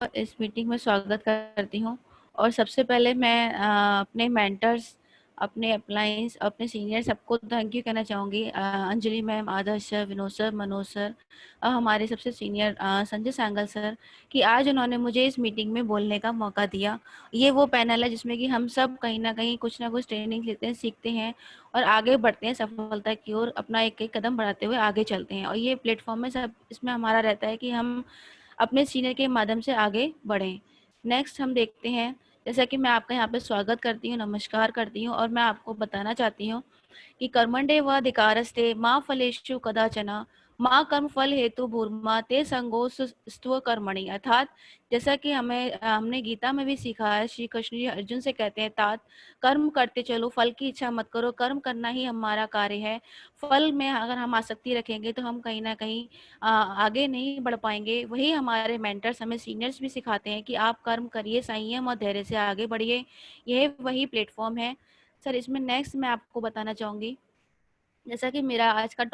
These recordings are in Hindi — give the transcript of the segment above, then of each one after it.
इस मीटिंग में स्वागत करती हूँ। और सबसे पहले मैं अपने मेंटर्स, अपने अप्लाइंस, अपने सीनियर सबको थैंक यू कहना चाहूँगी। Anjali ma'am, Adarsh sir, Vinod sir, Manoj sir, हमारे सबसे सीनियर संजय सांगल सर, कि आज उन्होंने मुझे इस मीटिंग में बोलने का मौका दिया। ये वो पैनल है जिसमें कि हम सब कहीं ना कहीं कुछ ना कुछ ट्रेनिंग लेते हैं, सीखते हैं और आगे बढ़ते हैं सफलता की ओर, अपना एक एक कदम बढ़ाते हुए आगे चलते हैं। और ये प्लेटफॉर्म में सब इसमें हमारा रहता है कि हम अपने सीनियर के माध्यम से आगे बढ़ें। नेक्स्ट हम देखते हैं, जैसा कि मैं आपका यहाँ पे स्वागत करती हूँ, नमस्कार करती हूँ और मैं आपको बताना चाहती हूँ कि कर्मण्येवाधिकारस्ते मा फलेषु कदाचन माँ कर्म फल हेतु भूर्मा ते संगोस्तव कर्मणि। अर्थात जैसा कि हमने गीता में भी सीखा है, श्री कृष्ण जी अर्जुन से कहते हैं, तात कर्म करते चलो, फल की इच्छा मत करो, कर्म करना ही हमारा कार्य है। फल में अगर हम आसक्ति रखेंगे तो हम कहीं ना कहीं आगे नहीं बढ़ पाएंगे। वही हमारे मेंटर्स, हमें सीनियर्स भी सिखाते हैं कि आप कर्म करिए, संयम और धैर्य से आगे बढ़िए। यह वही प्लेटफॉर्म है सर। इसमें नेक्स्ट मैं आपको बताना चाहूंगी, जैसा कि मेरा आज का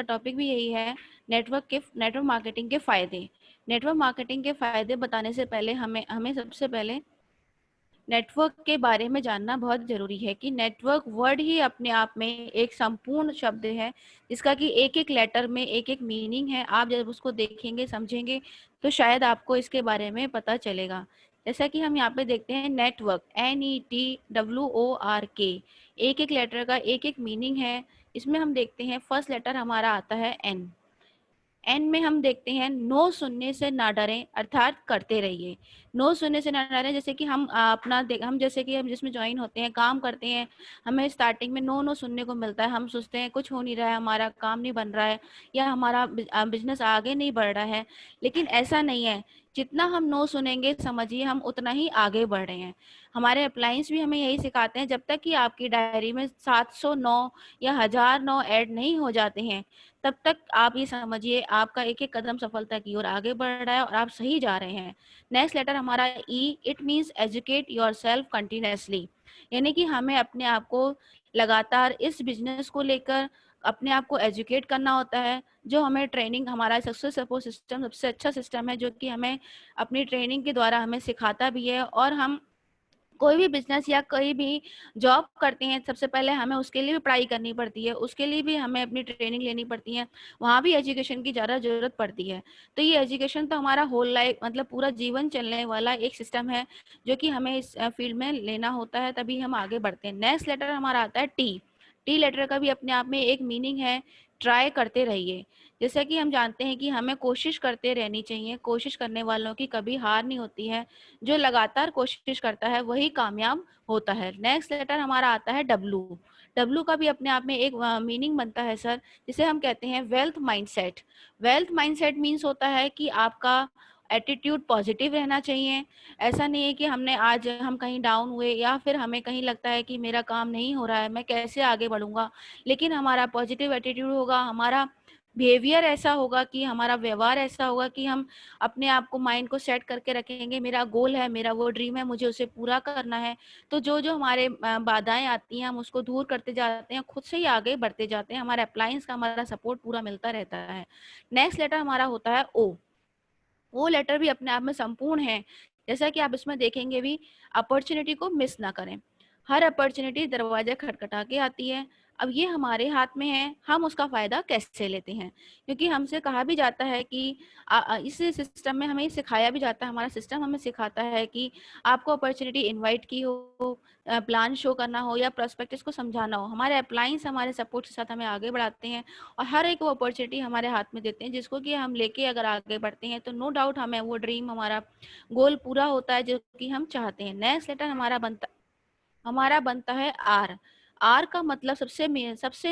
टॉपिक भी यही है, नेटवर्क मार्केटिंग के फायदे। नेटवर्क मार्केटिंग के फायदे बताने से पहले हमें हमें सबसे पहले नेटवर्क के बारे में जानना बहुत जरूरी है कि नेटवर्क वर्ड ही अपने आप में एक संपूर्ण शब्द है, जिसका कि एक एक लेटर में एक एक मीनिंग है। आप जब उसको देखेंगे, समझेंगे, तो शायद आपको इसके बारे में पता चलेगा। जैसा कि हम यहाँ पे देखते हैं, नेटवर्क, NETWORK, एक एक लेटर का एक एक मीनिंग है। इसमें हम देखते हैं फर्स्ट लेटर हमारा आता है N। एन में हम देखते हैं नो सुनने से ना डरें, अर्थात करते रहिए। नो सुनने से ना डरें, जैसे कि हम जैसे कि हम जिसमें ज्वाइन होते हैं, काम करते हैं, हमें स्टार्टिंग में नो नो सुनने को मिलता है। हम सोचते हैं कुछ हो नहीं रहा है, हमारा काम नहीं बन रहा है या हमारा बिजनेस आगे नहीं बढ़ रहा है, लेकिन ऐसा नहीं है। जितना हम नो सुनेंगे, समझिए हम उतना ही आगे बढ़ रहे हैं। हमारे अप्लायंस भी हमें यही सिखाते हैं, जब तक कि आपकी डायरी में 709 या 1009 ऐड नहीं हो जाते हैं, तब तक आप ये समझिए आपका एक एक कदम सफलता की ओर आगे बढ़ रहा है और आप सही जा रहे हैं। नेक्स्ट लेटर हमारा E, it means educate yourself continuously, यानी कि हमें अपने आप को लगातार इस बिजनेस को लेकर अपने आप को एजुकेट करना होता है। जो हमें ट्रेनिंग, हमारा सक्सेस सपोर्ट सिस्टम सबसे अच्छा सिस्टम है, जो कि हमें अपनी ट्रेनिंग के द्वारा हमें सिखाता भी है। और हम कोई भी बिजनेस या कोई भी जॉब करते हैं, सबसे पहले हमें उसके लिए भी पढ़ाई करनी पड़ती है, उसके लिए भी हमें अपनी ट्रेनिंग लेनी पड़ती है, वहाँ भी एजुकेशन की ज़्यादा ज़रूरत पड़ती है। तो ये एजुकेशन तो हमारा होल लाइफ, मतलब पूरा जीवन चलने वाला एक सिस्टम है, जो कि हमें इस फील्ड में लेना होता है, तभी हम आगे बढ़ते हैं। नेक्स्ट लेटर हमारा आता है टी। टी लेटर का भी अपने आप में एक मीनिंग है, ट्राई करते रहिए। जैसा कि हम जानते हैं कि हमें कोशिश करते रहनी चाहिए, कोशिश करने वालों की कभी हार नहीं होती है। जो लगातार कोशिश करता है वही कामयाब होता है। नेक्स्ट लेटर हमारा आता है डब्लू। डब्लू का भी अपने आप में एक मीनिंग बनता है सर, जिसे हम कहते हैं wealth mindset. Wealth mindset means होता है कि आपका एटीट्यूड पॉजिटिव रहना चाहिए। ऐसा नहीं है कि हमने आज हम कहीं डाउन हुए या फिर हमें कहीं लगता है कि मेरा काम नहीं हो रहा है, मैं कैसे आगे बढ़ूंगा, लेकिन हमारा पॉजिटिव एटीट्यूड होगा, हमारा बिहेवियर ऐसा होगा, कि हमारा व्यवहार ऐसा होगा कि हम अपने आप को, माइंड को सेट करके रखेंगे, मेरा गोल है, मेरा वो ड्रीम है, मुझे उसे पूरा करना है। तो जो जो हमारे बाधाएं आती हैं, हम उसको दूर करते जाते हैं, खुद से ही आगे बढ़ते जाते हैं, हमारे अप्लायंस का हमारा सपोर्ट पूरा मिलता रहता है। नेक्स्ट लेटर हमारा होता है ओ। वो लेटर भी अपने आप में संपूर्ण है। जैसा कि आप इसमें देखेंगे भी, अपॉर्चुनिटी को मिस ना करें। हर अपॉर्चुनिटी दरवाजा खटखटा के आती है। अब ये हमारे हाथ में है, हम उसका फायदा कैसे लेते हैं। क्योंकि हमसे कहा भी जाता है कि इस सिस्टम में हमें सिखाया भी जाता है, हमारा सिस्टम हमें सिखाता है कि आपको अपॉर्चुनिटी इनवाइट की हो, प्लान शो करना हो या प्रोस्पेक्टस को समझाना हो, हमारे अप्लायंस हमारे सपोर्ट के साथ हमें आगे बढ़ाते हैं और हर एक वो अपॉर्चुनिटी हमारे हाथ में देते हैं, जिसको कि हम लेके अगर आगे बढ़ते हैं तो नो डाउट हमें वो ड्रीम, हमारा गोल पूरा होता है जो कि हम चाहते हैं। नेक्स्ट लेटर हमारा बनता है आर। आर का मतलब सबसे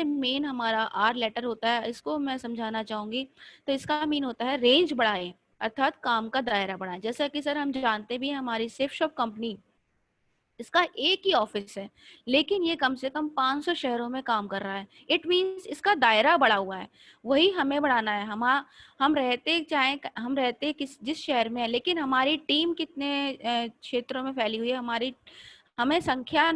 मेन हमारा आर लेटर होता है। इसको मैं समझाना चाहूंगी, तो इसका मीन होता है रेंज बढ़ाएं, अर्थात काम का दायरा बढ़ाएं। जैसा कि सर हम जानते भी हैं, हमारी सेफ शॉप कंपनी, इसका एक ही ऑफिस है, लेकिन ये कम से कम 500 शहरों में काम कर रहा है। इट मीन्स इसका दायरा बढ़ा हुआ है, वही हमें बढ़ाना है। हम रहते जिस शहर में है, लेकिन हमारी टीम कितने क्षेत्रों में फैली हुई है, हमें संख्या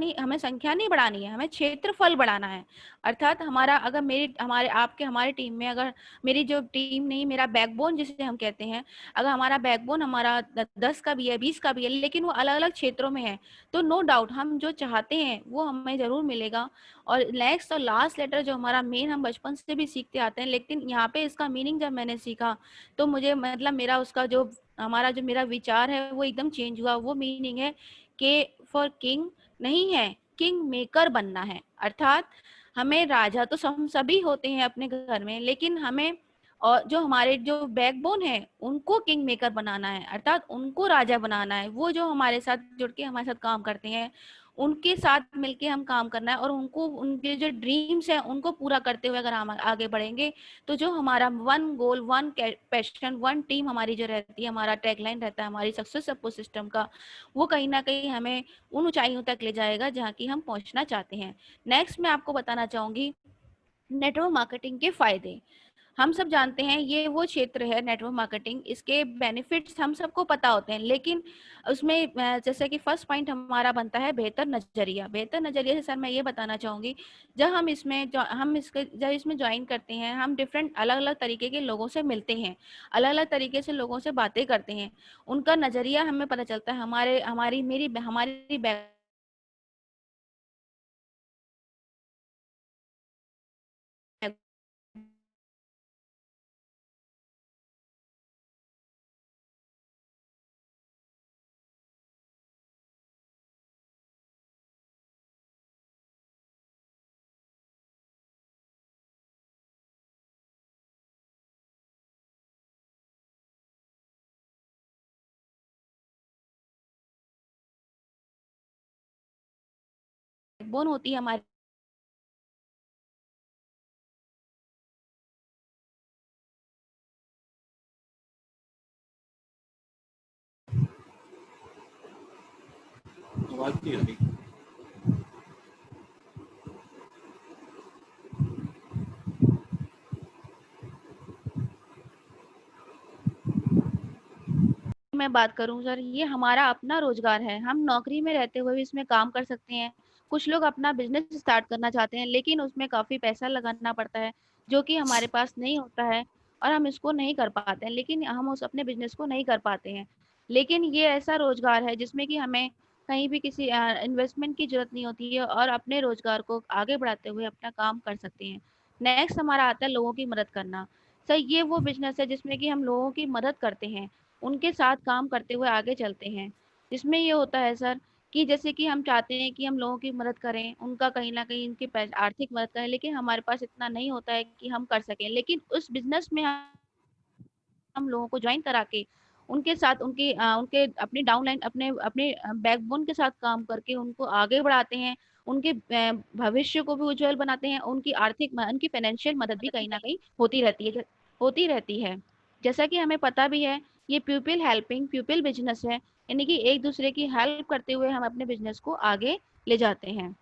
नहीं बढ़ानी है, हमें क्षेत्रफल बढ़ाना है। अर्थात हमारा अगर मेरी हमारे आपके हमारे टीम में, अगर मेरी जो टीम नहीं, मेरा बैकबोन जिसे हम कहते हैं, अगर हमारा बैकबोन हमारा 10 का भी है, 20 का भी है, लेकिन वो अलग अलग क्षेत्रों में है, तो नो डाउट हम जो चाहते हैं वो हमें जरूर मिलेगा। और नेक्स्ट और लास्ट लेटर जो हमारा मेन, हम बचपन से भी सीखते आते हैं, लेकिन यहाँ पे इसका मीनिंग जब मैंने सीखा तो मुझे मतलब मेरा उसका जो हमारा जो मेरा विचार है वो एकदम चेंज हुआ। वो मीनिंग है के फॉर किंग नहीं है, किंग मेकर बनना है। अर्थात हमें राजा तो हम सभी होते हैं अपने घर में, लेकिन हमें और जो हमारे जो बैकबोन है उनको किंग मेकर बनाना है, अर्थात उनको राजा बनाना है। वो जो हमारे साथ जुड़ के हमारे साथ काम करते हैं, उनके साथ मिलके हम काम करना है, और उनको उनके जो ड्रीम्स हैं उनको पूरा करते हुए अगर हम आगे बढ़ेंगे, तो जो हमारा one goal, one passion, one team हमारी जो रहती है, हमारा टैगलाइन रहता है हमारी सक्सेस सपोर्ट सिस्टम का, वो कहीं ना कहीं हमें उन ऊंचाइयों तक ले जाएगा जहाँ की हम पहुंचना चाहते हैं। नेक्स्ट मैं आपको बताना चाहूंगी नेटवर्क मार्केटिंग के फायदे। हम सब जानते हैं ये वो क्षेत्र है नेटवर्क मार्केटिंग, इसके बेनिफिट्स हम सबको पता होते हैं, लेकिन उसमें जैसे कि फर्स्ट पॉइंट हमारा बनता है बेहतर नजरिया। बेहतर नजरिया से सर मैं ये बताना चाहूंगी, जब हम इसमें जब इसमें ज्वाइन करते हैं, हम डिफरेंट अलग अलग तरीके के लोगों से मिलते हैं, अलग अलग तरीके से लोगों से बातें करते हैं, उनका नजरिया हमें पता चलता है, हमारे हमारी मेरी हमारी बैकबोन होती है हमारी। आवाज नहीं आ रही। मैं बात करूं सर, ये हमारा अपना रोजगार है, हम नौकरी में रहते हुए भी इसमें काम कर सकते हैं। कुछ लोग अपना बिजनेस स्टार्ट करना चाहते हैं, लेकिन उसमें काफी पैसा लगाना पड़ता है जो कि हमारे पास नहीं होता है, और हम इसको नहीं कर पाते हैं, लेकिन हम उस अपने बिजनेस को नहीं कर पाते हैं। लेकिन ये ऐसा रोजगार है जिसमें कि हमें कहीं भी किसी इन्वेस्टमेंट की जरूरत नहीं होती है, और अपने रोजगार को आगे बढ़ाते हुए अपना काम कर सकते हैं। नेक्स्ट हमारा आता है लोगों की मदद करना। सर ये वो बिजनेस है जिसमें कि हम लोगों की मदद करते हैं, उनके साथ काम करते हुए आगे चलते हैं। जिसमें ये होता है सर कि जैसे कि हम चाहते हैं कि हम लोगों की मदद करें, उनका कहीं न कहीं उनकी आर्थिक मदद करें, लेकिन हमारे पास इतना नहीं होता है कि हम कर सकें। लेकिन उस बिज़नेस में हम लोगों को जॉइन करा के उनके साथ उनके अपनी डाउनलाइन अपने अपने बैकबोन के साथ काम करके उनको आगे बढ़ाते हैं, उनके भविष्य को भी उज्जवल बनाते हैं, उनकी फाइनेंशियल मदद भी कहीं न कहीं होती रहती है। जैसा कि हमें पता भी है, ये पीपल हेल्पिंग पीपल बिज़नेस है, यानी कि एक-दूसरे की हेल्प करते हुए हम अपने बिज़नेस को आगे ले जाते हैं।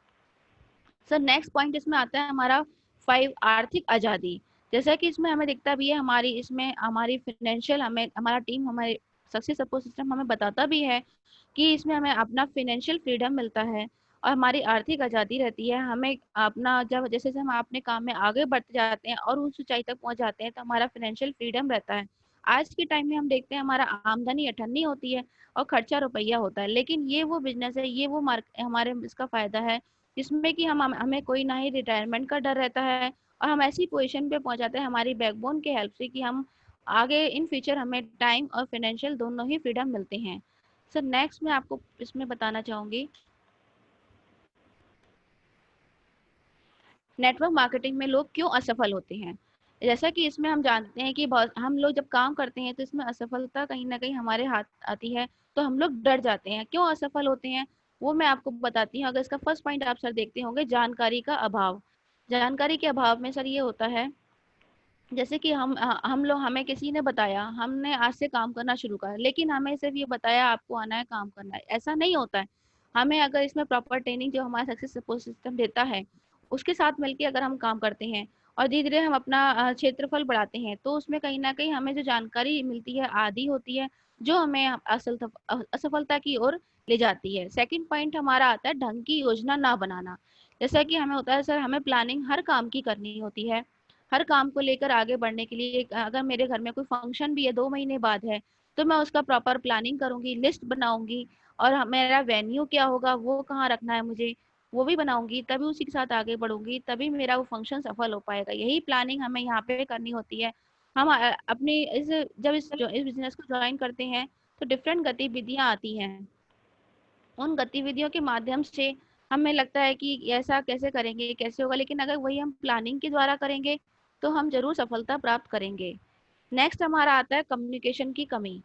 सर नेक्स्ट पॉइंट इसमें आता है हमारा 5 आर्थिक आज़ादी। जैसा कि इसमें हमें दिखता भी है, हमारी इसमें हमारी फाइनेंशियल हमें हमारा टीम हमारे सक्सेस सपोर्ट सिस्टम हमें बताता भी है कि इसमें हमें अपना फाइनेंशियल फ्रीडम मिलता है और हमारी आर्थिक आज़ादी रहती है। हमें अपना जब जैसे जैसे हम अपने काम में आगे बढ़ते जाते हैं और उस ऊंचाई तक पहुंच जाते हैं, तो हमारा फाइनेंशियल फ्रीडम रहता है। आज के टाइम में हम देखते हैं हमारा आमदनी अठन्नी होती है और खर्चा रुपया होता है, लेकिन ये वो बिजनेस है, ये वो मार्क हमारे इसका फायदा है जिसमें कि हम हमें कोई ना ही रिटायरमेंट का डर रहता है, और हम ऐसी पोजीशन पे पहुंच जाते हैं हमारी बैकबोन के हेल्प से कि हम आगे इन फ्यूचर हमें टाइम और फाइनेंशियल दोनों ही फ्रीडम मिलते हैं। सर नेक्स्ट मैं आपको इसमें बताना चाहूंगी नेटवर्क मार्केटिंग में लोग क्यों असफल होते हैं। जैसा कि इसमें हम जानते हैं कि बहुत हम लोग जब काम करते हैं तो इसमें असफलता कहीं ना कहीं हमारे हाथ आती है, तो हम लोग डर जाते हैं। क्यों असफल होते हैं वो मैं आपको बताती हूँ। अगर इसका फर्स्ट पॉइंट आप सर देखते होंगे, जानकारी का अभाव। जानकारी के अभाव में सर ये होता है, जैसे कि हम लोग हमें किसी ने बताया, हमने आज से काम करना शुरू करा, लेकिन हमें सिर्फ ये बताया आपको आना है काम करना है, ऐसा नहीं होता है। हमें अगर इसमें प्रॉपर ट्रेनिंग जो हमारा सक्सेस सपोर्ट सिस्टम देता है उसके साथ मिलके अगर हम काम करते हैं और धीरे धीरे हम अपना क्षेत्रफल बढ़ाते हैं, तो उसमें कहीं ना कहीं हमें जो जानकारी मिलती है आधी होती है, जो हमें असफलता की ओर ले जाती है। सेकंड पॉइंट हमारा आता है ढंग की योजना ना बनाना। जैसा कि हमें होता है सर, हमें प्लानिंग हर काम की करनी होती है। हर काम को लेकर आगे बढ़ने के लिए अगर मेरे घर में कोई फंक्शन भी है 2 महीने बाद है, तो मैं उसका प्रॉपर प्लानिंग करूंगी, लिस्ट बनाऊंगी, और मेरा वेन्यू क्या होगा, वो कहाँ रखना है मुझे, वो भी बनाऊंगी, तभी उसी के साथ आगे बढ़ूंगी, तभी मेरा वो फंक्शन सफल हो पाएगा। यही प्लानिंग हमें यहाँ पे करनी होती है। हम अपनी इस बिजनेस को ज्वाइन करते हैं तो डिफरेंट गतिविधियां आती हैं। उन गतिविधियों के माध्यम से हमें लगता है कि ऐसा कैसे करेंगे, कैसे होगा, लेकिन अगर वही हम प्लानिंग के द्वारा करेंगे तो हम जरूर सफलता प्राप्त करेंगे। नेक्स्ट हमारा आता है कम्युनिकेशन की कमी।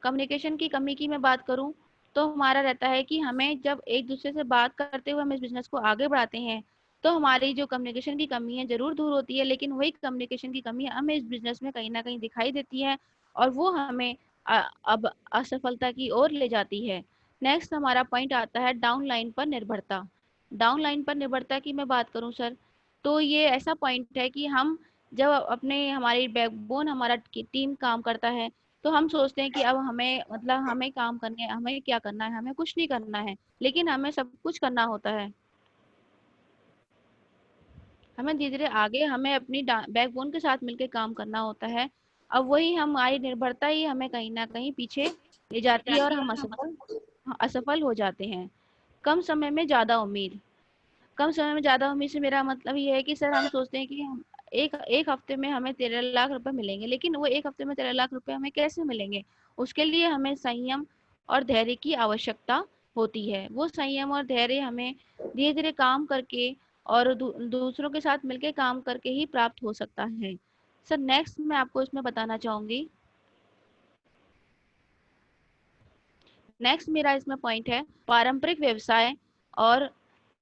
कम्युनिकेशन की कमी की मैं बात करूं तो हमारा रहता है कि हमें जब एक दूसरे से बात करते हुए हम इस बिजनेस को आगे बढ़ाते हैं तो हमारी जो कम्युनिकेशन की कमी है जरूर दूर होती है, लेकिन वही कम्युनिकेशन की कमी हमें इस बिजनेस में कहीं ना कहीं दिखाई देती है और वो हमें अब असफलता की ओर ले जाती है। नेक्स्ट हमारा पॉइंट आता है डाउनलाइन पर निर्भरता। डाउनलाइन पर निर्भरता की मैं बात करूं सर, तो ये ऐसा पॉइंट है कि हम जब अपने हमारी बैकबोन हमारा टीम काम करता है तो हम सोचते हैं कि अब हमें मतलब हमें काम करने, हमें क्या करना है, हमें कुछ नहीं करना है, लेकिन हमें सब कुछ करना होता है। हमें धीरे धीरे आगे हमें अपनी बैकबोन के साथ मिलकर काम करना होता है। अब वही हमारी निर्भरता ही हमें कहीं ना कहीं पीछे ले जाती है और हम असफल असफल हो जाते हैं। कम समय में ज्यादा उम्मीद। कम समय में ज्यादा उम्मीद से मेरा मतलब ये है कि सर हम सोचते हैं कि हम एक एक हफ्ते में हमें 13 लाख रुपए मिलेंगे, लेकिन वो एक हफ्ते में 13 लाख रुपए हमें कैसे मिलेंगे? उसके लिए हमें संयम और धैर्य की आवश्यकता होती है। वो संयम और धैर्य हमें धीरे धीरे काम करके और दूसरों के साथ मिलकर काम करके ही प्राप्त हो सकता है। सर नेक्स्ट मैं आपको इसमें बताना चाहूंगी, नेक्स्ट मेरा इसमें पॉइंट है पारंपरिक व्यवसाय और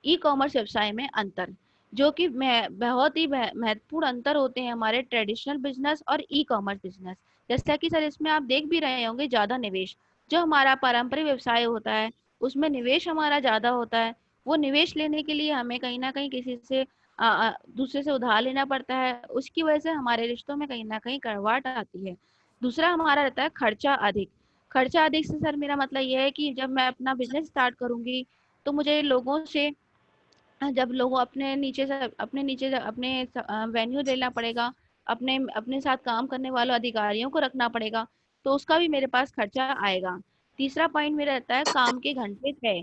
ई कॉमर्स व्यवसाय में अंतर, जो कि बहुत ही महत्वपूर्ण अंतर होते हैं हमारे ट्रेडिशनल बिजनेस और ई कॉमर्स बिजनेस। जैसा कि सर इसमें आप देख भी रहे होंगे ज्यादा निवेश। जो हमारा पारंपरिक व्यवसाय होता है उसमें निवेश हमारा ज्यादा होता है। वो निवेश लेने के लिए हमें कहीं ना कहीं किसी से दूसरे से उधार लेना पड़ता है, उसकी वजह से हमारे रिश्तों में कहीं ना कहीं कड़वाहट आती है। दूसरा हमारा रहता है खर्चा अधिक। खर्चा अधिक से सर मेरा मतलब ये है कि जब मैं अपना बिजनेस स्टार्ट करूंगी तो मुझे लोगों से, जब लोगों अपने नीचे से अपने वेन्यू लेना पड़ेगा, अपने अपने साथ काम करने वालों अधिकारियों को रखना पड़ेगा, तो उसका भी मेरे पास खर्चा आएगा। तीसरा पॉइंट मेरा रहता है काम के घंटे तय।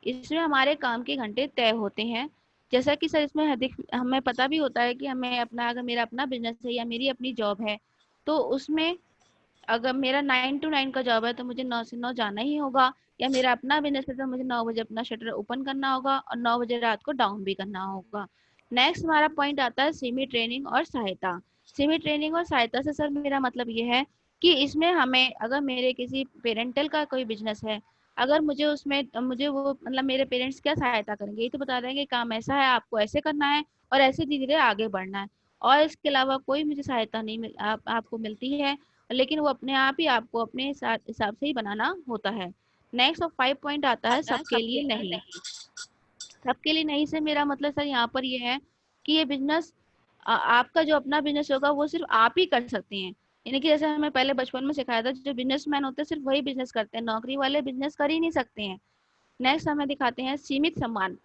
इसमें हमारे काम के घंटे तय होते हैं। जैसा कि सर इसमें अधिक हमें पता भी होता है कि हमें अपना, अगर मेरा अपना बिजनेस है या मेरी अपनी जॉब है, तो उसमें अगर मेरा 9 to 9 का जॉब है तो मुझे 9 से 9 जाना ही होगा, या मेरा अपना बिजनेस है तो मुझे 9 बजे अपना शटर ओपन करना होगा और 9 बजे रात को डाउन भी करना होगा। नेक्स्ट हमारा पॉइंट आता है सेमी ट्रेनिंग और सहायता। सेमी ट्रेनिंग और सहायता से सर मेरा मतलब ये है कि इसमें हमें, अगर मेरे किसी पेरेंटल का कोई बिजनेस है, अगर मुझे उसमें मुझे वो मतलब मेरे पेरेंट्स क्या सहायता करेंगे, ये तो बता देंगे काम ऐसा है, आपको ऐसे करना है और ऐसे धीरे धीरे आगे बढ़ना है, और इसके अलावा कोई मुझे सहायता नहीं आपको मिलती है, लेकिन वो अपने आप ही आपको अपने हिसाब से ही बनाना होता है। नेक्स्ट और 5 पॉइंट आता है सबके लिए नहीं। सबके लिए नहीं से मेरा मतलब सर यहाँ पर ये है कि ये बिजनेस आपका जो अपना बिजनेस होगा वो सिर्फ आप ही कर सकते हैं। यानी कि जैसे हमें पहले बचपन में सिखाया था, जो बिजनेसमैन होते हैं सिर्फ वही बिजनेस करते हैं, नौकरी वाले बिजनेस कर ही नहीं सकते हैं। नेक्स्ट हमें दिखाते हैं सीमित सम्मान।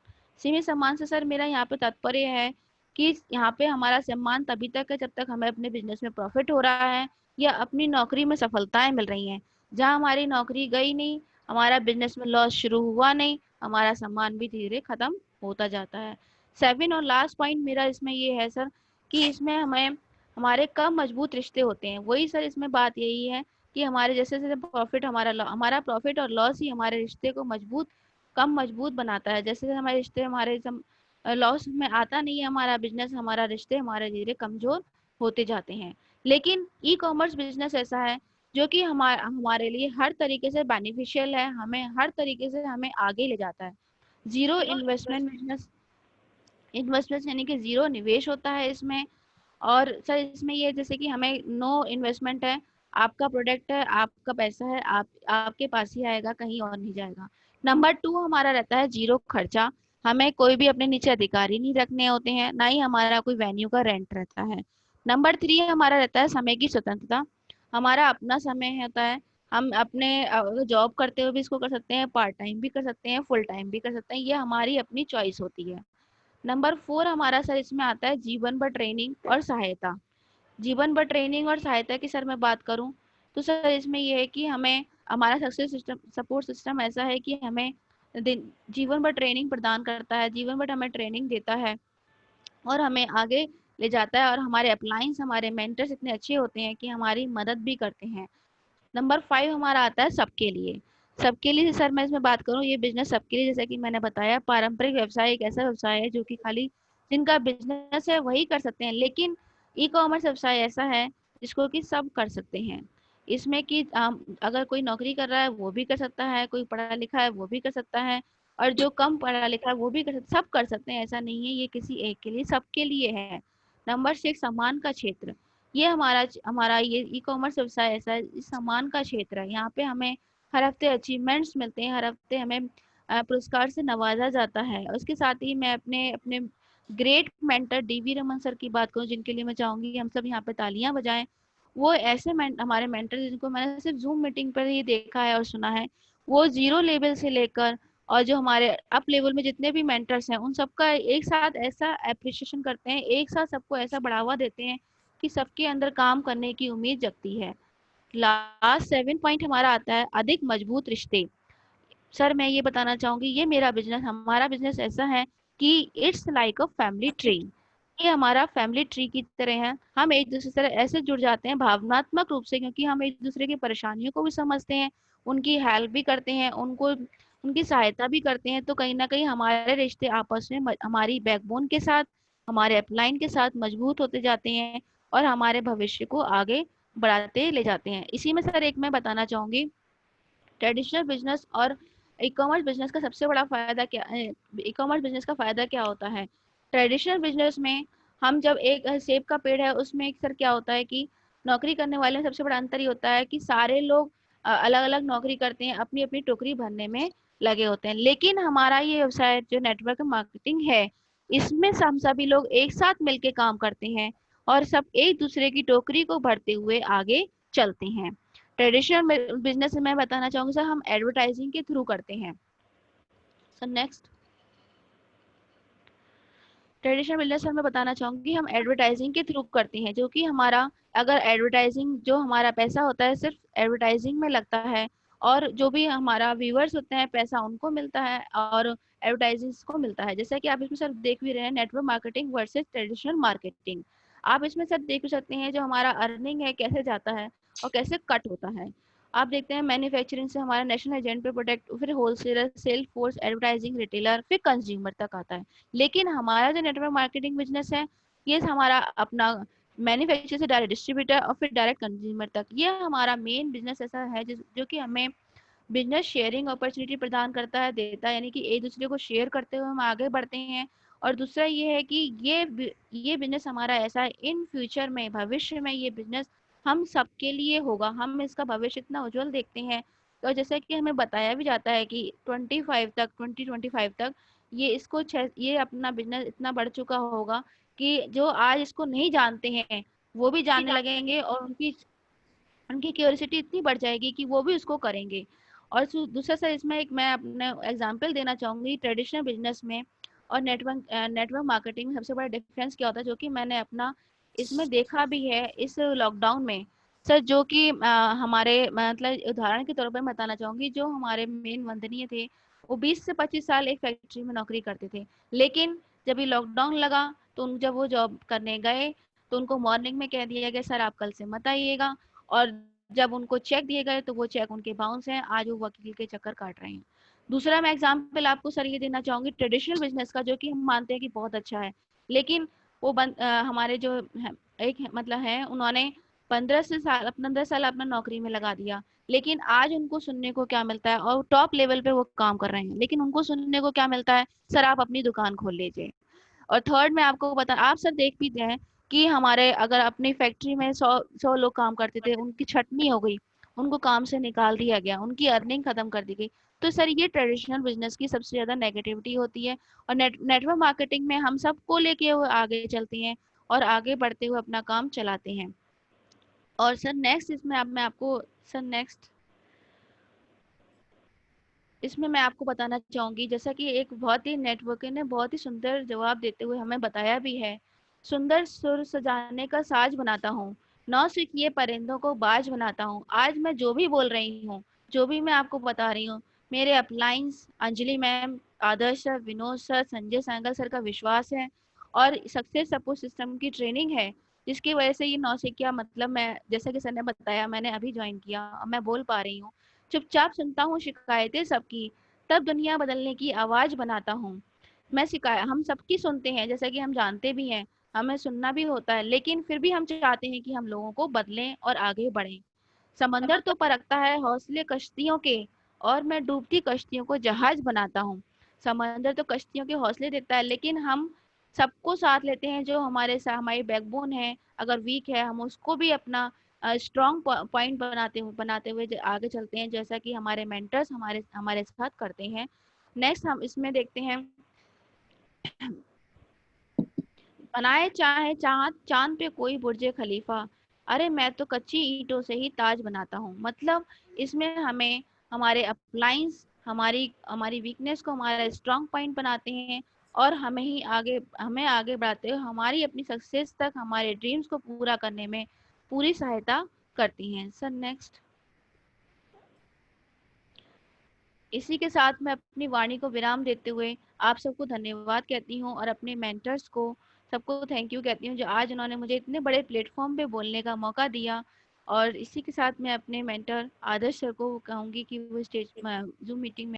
सीमित सम्मान से सर मेरा यहाँ पे तात्पर्य है कि यहाँ पे हमारा सम्मान तभी तक है जब तक हमें अपने बिजनेस में प्रॉफिट हो रहा है या अपनी नौकरी में सफलताएं मिल रही हैं। जहाँ हमारी नौकरी गई नहीं, हमारा बिजनेस में लॉस शुरू हुआ नहीं, हमारा सम्मान भी धीरे खत्म होता जाता है। 7 और लास्ट पॉइंट मेरा इसमें ये है सर कि इसमें हमें हमारे कम मजबूत रिश्ते होते हैं। वही सर इसमें बात यही है कि हमारे जैसे जैसे प्रॉफिट हमारा प्रॉफिट और लॉस ही हमारे रिश्ते को कम मजबूत बनाता है। जैसे जैसे हमारे रिश्ते हमारे लॉस में आता नहीं है हमारा बिजनेस, हमारा रिश्ते हमारे धीरे कमजोर होते जाते हैं। लेकिन ई कॉमर्स बिजनेस ऐसा है जो कि हमारे लिए हर तरीके से बेनिफिशियल है, हमें हर तरीके से हमें आगे ले जाता है। जीरो इन्वेस्टमेंट बिजनेस, इन्वेस्टमेंट यानी कि जीरो निवेश होता है इसमें। और सर इसमें ये जैसे कि हमें नो इन्वेस्टमेंट है, आपका प्रोडक्ट है, आपका पैसा है, आप आपके पास ही आएगा, कहीं और नहीं जाएगा। नंबर 2 हमारा रहता है जीरो खर्चा। हमें कोई भी अपने नीचे अधिकारी नहीं रखने होते हैं, ना ही हमारा कोई वेन्यू का रेंट रहता है। नंबर 3 हमारा रहता है समय की स्वतंत्रता। हमारा अपना समय होता है, हम अपने जॉब करते हुए भी इसको कर सकते हैं, पार्ट टाइम भी कर सकते हैं, फुल टाइम भी कर सकते हैं, ये हमारी अपनी चॉइस होती है। नंबर 4 हमारा सर इसमें आता है जीवन भर ट्रेनिंग और सहायता। जीवन भर ट्रेनिंग और सहायता की सर मैं बात करूं तो सर इसमें ये है कि हमें हमारा सक्सेस सिस्टम सपोर्ट सिस्टम ऐसा है कि हमें जीवन भर ट्रेनिंग प्रदान करता है, जीवन भर हमें ट्रेनिंग देता है और हमें आगे ले जाता है, और हमारे अपलाइंस हमारे मेंटर्स इतने अच्छे होते हैं कि हमारी मदद भी करते हैं। नंबर 5 हमारा आता है सबके लिए। सबके लिए सर मैं इसमें बात करूँ, ये बिजनेस सबके लिए, जैसा कि मैंने बताया, पारंपरिक व्यवसाय एक ऐसा व्यवसाय है जो कि खाली जिनका बिजनेस है वही कर सकते हैं, लेकिन ई कॉमर्स व्यवसाय ऐसा है जिसको कि सब कर सकते हैं। इसमें कि अगर कोई नौकरी कर रहा है वो भी कर सकता है, कोई पढ़ा लिखा है वो भी कर सकता है, और जो कम पढ़ा लिखा है वो भी कर सकता, सब कर सकते हैं, ऐसा नहीं है ये किसी एक के लिए, सबके लिए है। नंबर 6 सम्मान का क्षेत्र। ये हमारा हमारा ये ई कॉमर्स व्यवसाय ऐसा है, इस सम्मान का क्षेत्र है, यहाँ पे हमें हर हफ्ते अचीवमेंट्स मिलते हैं, हर हफ्ते हमें पुरस्कार से नवाजा जाता है। और उसके साथ ही मैं अपने अपने great mentor D V Raman sir की बात करूं, जिनके लिए मैं चाहूंगी हम सब यहाँ पे तालियां बजाएं। वो ऐसे हमारे मेंटर जिनको मैंने सिर्फ जूम मीटिंग पर ही देखा है और सुना है, वो जीरो लेवल से लेकर और जो हमारे अप लेवल में जितने भी मेंटर्स हैं उन सबका एक साथ ऐसा अप्रिशिएशन करते हैं, एक साथ सबको ऐसा बढ़ावा देते हैं कि सबके अंदर काम करने की उम्मीद जगती है। लास्ट 7 पॉइंट हमारा आता है अधिक मजबूत रिश्ते। सर मैं ये बताना चाहूंगी, ये मेरा बिजनेस हमारा बिजनेस ऐसा है कि it's like a family tree. ये हमारा फैमिली ट्री की तरह है, हम एक दूसरे से ऐसे जुड़ जाते हैं भावनात्मक रूप से, क्योंकि हम एक दूसरे की परेशानियों को भी समझते हैं, उनकी हेल्प भी करते हैं, उनको उनकी सहायता भी करते हैं, तो कहीं ना कहीं हमारे रिश्ते आपस में हमारी बैकबोन के साथ, हमारे अपलाइन के साथ मजबूत होते जाते हैं और हमारे भविष्य को आगे बढ़ाते ले जाते हैं। इसी में सर एक मैं बताना चाहूंगी, ट्रेडिशनल बिजनेस और ई कॉमर्स बिजनेस का सबसे बड़ा फायदा क्या है, ई कॉमर्स बिजनेस का फायदा क्या होता है। ट्रेडिशनल बिजनेस में हम जब एक सेब का पेड़ है उसमें एक सर क्या होता है कि नौकरी करने वाले में सबसे बड़ा अंतर ही होता है कि सारे लोग अलग अलग नौकरी करते हैं, अपनी अपनी टोकरी भरने में लगे होते हैं, लेकिन हमारा ये व्यवसाय जो नेटवर्क मार्केटिंग है, इसमें हम सभी लोग एक साथ मिलके काम करते हैं और सब एक दूसरे की टोकरी को भरते हुए आगे चलते हैं। ट्रेडिशनल बिजनेस में मैं बताना चाहूंगी सर, हम एडवर्टाइजिंग के थ्रू करते हैं। सर नेक्स्ट, ट्रेडिशनल बिजनेस में बताना चाहूंगी हम एडवर्टाइजिंग के थ्रू करते हैं, जो कि हमारा अगर एडवर्टाइजिंग जो हमारा पैसा होता है सिर्फ एडवर्टाइजिंग में लगता है, और जो भी हमारा व्यूअर्स होते हैं पैसा उनको मिलता है और एडवर्टाइजिंग को मिलता है। जैसा कि आप इसमें सर देख भी रहे हैं, network marketing versus traditional marketing. आप इसमें सर देख भी सकते हैं जो हमारा अर्निंग है कैसे जाता है और कैसे कट होता है। आप देखते हैं मैन्युफैक्चरिंग से हमारा नेशनल एजेंट पे प्रोडक्ट, फिर wholesaler, sale force, advertising, retailer, फिर कंज्यूमर तक आता है। लेकिन हमारा जो नेटवर्क मार्केटिंग बिजनेस है, ये हमारा अपना मैन्युफैक्चर से डायरेक्ट डिस्ट्रीब्यूटर और फिर डायरेक्ट कंज्यूमर तक, ये हमारा मेन बिजनेस ऐसा है जो कि हमें बिजनेस शेयरिंग अपॉर्चुनिटी प्रदान करता है, देता है, यानी कि एक दूसरे को शेयर करते हुए हम आगे बढ़ते हैं। और दूसरा ये है कि ये बिजनेस हमारा ऐसा है, इन फ्यूचर में भविष्य में ये बिजनेस हम सबके लिए होगा, हम इसका भविष्य इतना उज्जवल देखते हैं। तो जैसे कि हमें बताया भी जाता है कि 2025 तक ये अपना बिजनेस इतना बढ़ चुका होगा कि जो आज इसको नहीं जानते हैं वो भी जानने लगेंगे, और उनकी उनकी क्यूरियोसिटी इतनी बढ़ जाएगी कि वो भी उसको करेंगे। और दूसरा सर इसमें एक मैं अपने एग्जांपल देना चाहूंगी, ट्रेडिशनल बिजनेस में और नेटवर्क मार्केटिंग में सबसे बड़ा डिफरेंस क्या होता है, जो कि मैंने अपना इसमें देखा भी है इस लॉकडाउन में। सर जो कि हमारे मतलब उदाहरण के तौर पर मैं बताना चाहूंगी, जो हमारे मेन वंदनीय थे वो 20 से 25 साल एक फैक्ट्री में नौकरी करते थे, लेकिन जब ये लॉकडाउन लगा तो जब वो जॉब करने गए तो उनको मॉर्निंग में कह दिया गया सर आप कल से मत आइएगा, और जब उनको चेक दिए गए तो वो चेक उनके बाउंस हैं, आज वो वकील के चक्कर काट रहे हैं। दूसरा मैं एग्जाम्पल आपको सर ये देना चाहूंगी ट्रेडिशनल बिजनेस का, जो कि हम मानते हैं कि बहुत अच्छा है, लेकिन वो हमारे जो एक मतलब है, उन्होंने 15 साल अपना नौकरी में लगा दिया, लेकिन आज उनको सुनने को क्या मिलता है, और टॉप लेवल पे वो काम कर रहे हैं, लेकिन उनको सुनने को क्या मिलता है, सर आप अपनी दुकान खोल लीजिए। और थर्ड में आपको बता, आप सर देख भी हैं कि हमारे अगर अपनी फैक्ट्री में 100 लोग काम करते थे, उनकी छटनी हो गई, उनको काम से निकाल दिया गया, उनकी अर्निंग खत्म कर दी गई। तो सर ये ट्रेडिशनल बिजनेस की सबसे ज्यादा नेगेटिविटी होती है। और नेटवर्क मार्केटिंग में हम सबको लेके हुए आगे चलते हैं और आगे बढ़ते हुए अपना काम चलाते हैं। और सर नेक्स्ट इसमें अब मैं आपको, सर नेक्स्ट, इसमें मैं आपको बताना चाहूँगी, जैसा कि एक बहुत ही नेटवर्कर ने बहुत ही सुंदर जवाब देते हुए हमें बताया भी है, सुंदर सुर सजाने का साज बनाता हूँ, नौसिखिए परिंदों को बाज बनाता हूँ। आज मैं जो भी बोल रही हूँ, जो भी मैं आपको बता रही हूँ, मेरे अपलाइंस Anjali ma'am, Adarsh sir, Vinod sir, Sanjay सांगल सर का विश्वास है और सक्सेस सपोर्ट सिस्टम की ट्रेनिंग है, जिसकी वजह से ये नौसिखिया मतलब मैं, जैसा कि सर ने बताया, मैंने अभी ज्वाइन किया और मैं बोल पा रही हूँ। चुपचाप सुनता हूँ शिकायतें सबकी, तब दुनिया बदलने की आवाज बनाता हूँ। मैं शिकायत हम सबकी सुनते हैं, जैसा कि हम जानते भी हैं, हमें सुनना भी होता है, लेकिन फिर भी हम चाहते हैं कि हम लोगों को बदलें और आगे बढ़ें। समंदर तो परखता है हौसले कश्तियों के, और मैं डूबती कश्तियों को जहाज बनाता हूँ। समंदर तो कश्तियों के हौसले देता है, लेकिन हम सबको साथ लेते हैं, जो हमारी बैकबोन है, अगर वीक है हम उसको भी अपना स्ट्रॉन्ग पॉइंट बनाते हुए आगे चलते हैं, जैसा कि हमारे मेंटर्स हमारे हमारे साथ करते हैं। नेक्स्ट हम इसमें देखते हैं, बनाए चाहे चाँद चाँद पे कोई बुर्ज खलीफा, अरे मैं तो कच्ची ईंटों से ही ताज बनाता हूँ। मतलब इसमें हमें हमारे अपलाइंस हमारी हमारी वीकनेस को हमारा स्ट्रांग पॉइंट बनाते हैं, और हमें आगे बढ़ाते हुए हमारी अपनी सक्सेस तक, हमारे ड्रीम्स को पूरा करने में पूरी सहायता करती हैं। Sir next. इसी के साथ मैं अपनी वाणी को विराम देते हुए आप सबको धन्यवाद कहती हूँ, और अपने मेंटर्स को सबको थैंक यू कहती हूँ, जो आज उन्होंने मुझे इतने बड़े प्लेटफॉर्म पे बोलने का मौका दिया। और इसी के साथ मैं अपने मेंटर आदर्श सर को कहूँगी कि वो स्टेज जूम मीटिंग में